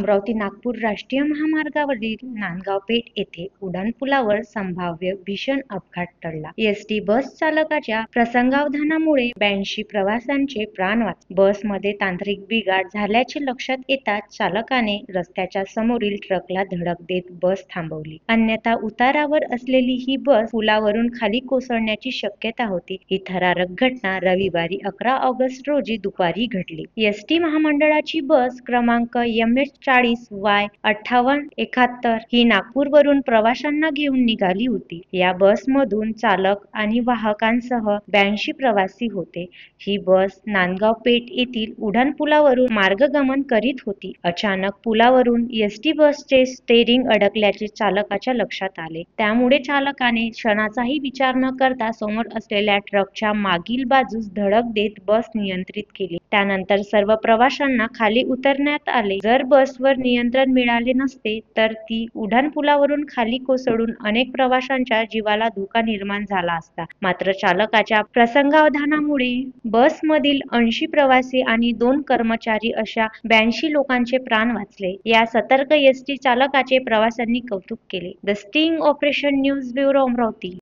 अमरावती नागपूर राष्ट्रीय महामार्गावरील नांदगाव पेठ येथे उड्डाणपुलावर संभाव्य भीषण अपघात टळला. एसटी बस चालकाच्या प्रसंगावधानामुळे 82 प्रवाशांचे प्राण वाचले. बसमध्ये तांत्रिक बिघाड झाल्याचे लक्षात येताच चालकाने रस्त्याच्या समोरील ट्रकला धडक देत बस थांबवली. अन्यथा उतारावर असलेली ही बस पुलावरून खाली कोसळण्याची शक्यता होती. ही थरारक घटना रविवारी 11 ऑगस्ट रोजी दुपारी घडली. एसटी महामंडळाची बस क्रमांक MH40Y5871 ही नागपूरवरून प्रवाशांना घेऊन निघाली होती. या बसमधून चालक आणि वाहकांसह 82 प्रवासी होते. ही बस नांदगाव पेठ येथील उड्डाणपुलावरून मार्गगमन करीत होती. अचानक पुलावरून एसटी बसचे स्टेअरिंग अडकल्याचे चालकाच्या लक्षात आले. त्यामुळे चालकाने क्षणाचाही विचार न करता समोर असलेल्या ट्रकच्या मागील बाजूस धडक देत बस नियंत्रित केली. त्यानंतर सर्व प्रवाशांना खाली उतरण्यात आले. जर बसवर नियंत्रण मिळाले नसते तर ती उड्डाणपुलावरून खाली कोसळून अनेक प्रवाशांच्या जीवाला धोका निर्माण झाला असता. मात्र चालकाच्या प्रसंगावधानामुळे बसमधील 80 प्रवासी आणि 2 कर्मचारी अशा 82 लोकांचे प्राण वाचले. या सतर्क एसटी चालकाचे प्रवाशांनी कौतुक केले. The sting operation news bureau Amravati.